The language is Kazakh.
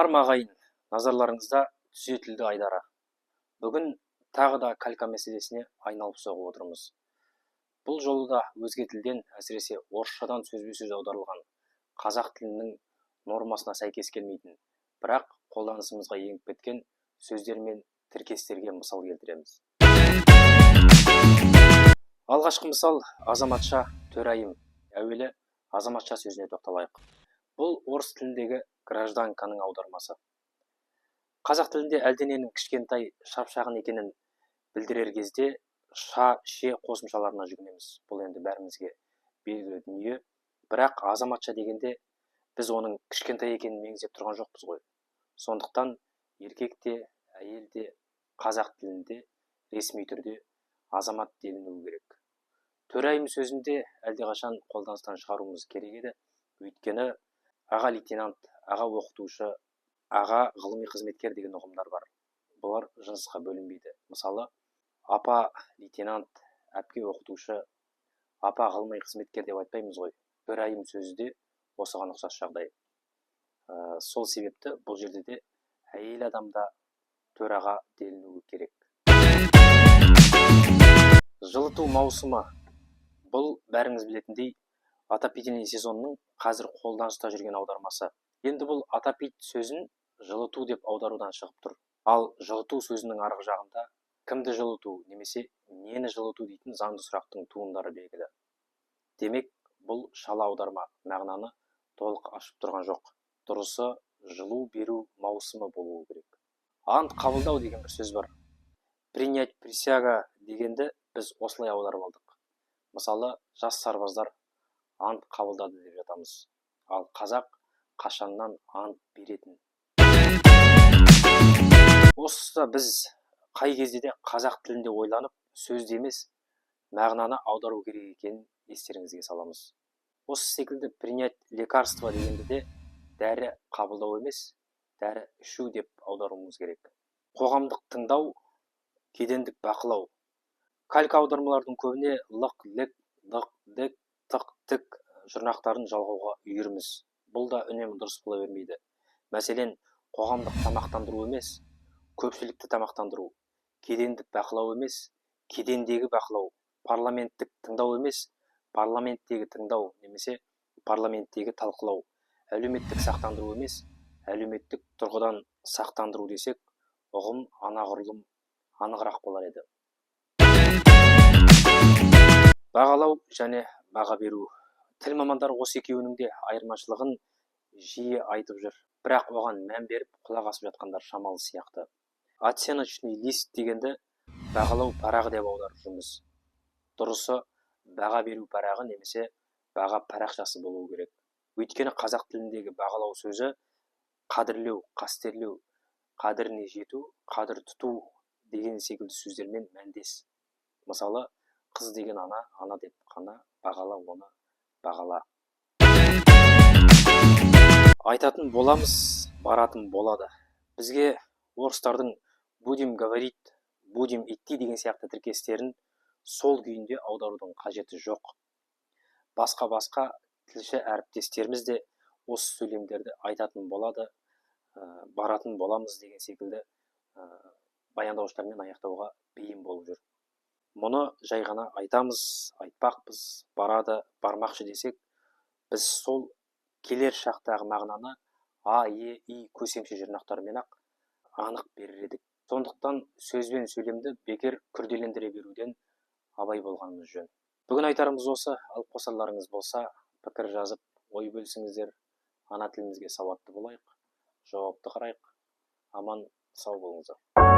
Армағайын, назарларыңызда түзетілді айдары. Бүгін тағы да калька мәселесіне айналып соғып отырмыз. Бұл жолы да өзге тілден, әсіресе орысшадан сөзбе-сөз аударылған қазақ тілінің нормасына сәйкес келмейтін, бірақ қолданысымызға еніп кеткен сөздер мен тіркестерге мысал келтіреміз. Алғашқы мысал азаматша, төрайым. Әуелі азаматша сөзіне тоқталайық. Бұл орыс тіліндегі гражданканың аудармасы. Қазақ тілінде әлдененің кішкентай шапшағын екенін білдірер кезде ша, ше қосымшаларына жүгінеміз. Бұл енді бәрімізге белгілі дүние. Бірақ азаматша дегенде біз оның кішкентай екенін меңзеп тұрған жоқпыз ғой. Сондықтан еркек те, әйел де қазақ тілінде ресми түрде азамат делінуі керек. Төрайым сөзінде әлдеқашан қолданыстан шығаруымыз керек еді. Өйткені аға лейтенант, аға оқытушы, аға ғылыми қызметкер деген ұғымдар бар. Бұлар жынысқа бөлінбейді. Мысалы, апа лейтенант, әпке оқытушы, апа ғылыми қызметкер деп айтпаймыз ғой. Төрайым сөзі де осыған ұқсас жағдай. Сол себепті бұл жерде де әйел адамда төраға делінуі керек. Жылыту маусымы. Бұл бәріңіз білетіндей отопительный сезонның қазір қолданыста жүрген аудармасы. Енді бұл отопить сөзін жылыту деп аударудан шығып тұр. Ал жылыту сөзінің арғы жағында кімді жылыту немесе нені жылыту дейтін заңды сұрақтың туындары белгілі. Демек, бұл шала аударма мағынаны толық ашып тұрған жоқ. Дұрысы жылу беру маусымы болуы керек. Ант қабылдау деген бір сөз бар. Принять присяга дегенді біз осылай аударып алдық. Мысалы, жас сарбаздар ант қабылдады деп жатамыз. Ал қазақ қашаннан ант беретін. Осыда біз қай кезде де қазақ тілінде ойланып, сөзді емес, мағынаны аудару керек екенін естеріңізге саламыз. Осы секілді принять лекарство дегенде де дәрі қабылдау емес, дәрі ішу деп аударуымыз керек. Қоғамдық тыңдау, кедендік бақылау. Калька аудармалардың көбіне лық, лік, дық, дік, тық, тік жұрнақтарын жалғауға үйірміз. Бұл да үнемі дұрыс бола бермейді. Мәселен, қоғамдық тамақтандыру емес, көпшілікті тамақтандыру, кедендік бақылау емес, кедендегі бақылау, парламенттік тыңдау емес, парламенттегі тыңдау немесе парламенттегі талқылау, әлеуметтік сақтандыру емес, әлеуметтік тұрғыдан сақтандыру десек, ұғым анағұрлым анығырақ болар еді. Бағалау және баға беру. Тіл мамандары осы екеуінің де айырмашылығын жиі айтып жүр. Бірақ оған мән беріп құлақ асып жатқандар шамалы сияқты. Оценочный лист дегенді бағалау парағы деп аударып жүрміз. Дұрысы баға беру парағы немесе баға парақшасы болуы керек. Өйткені қазақ тіліндегі бағалау сөзі қадірлеу, қастерлеу, қадіріне жету, қадір тұту деген секілді сөздермен мәндес. Мысалы, қыз деген ана, ана деп қана бағала оны, бағала. Айтатын боламыз, баратын болады. Бізге орыстардың будем говорить, будем идти деген сияқты тіркестерін сол күйінде аударудың қажеті жоқ. Басқа тілші әріптестеріміз де осы сөйлемдерді айтатын болады, баратын боламыз деген секілді баяндауыштармен аяқтауға бейім болып жүр. Мұны жай ғана айтамыз, айтпақпыз, барады, бармақшы десек, біз сол келер шақтағы мағынаны а, е, и көсемші жұрнақтарымен ақ анық берер едік. Сондықтан сөз бен сөйлемді бекер күрделендіре беруден абай болғанымыз жөн. Бүгін айтарымыз осы, ал қосарларыңыз болса, пікір жазып, ой бөлісіңіздер. Ана тілімізге сауатты болайық, жауапты қарайық. Аман, сау болыңыздар.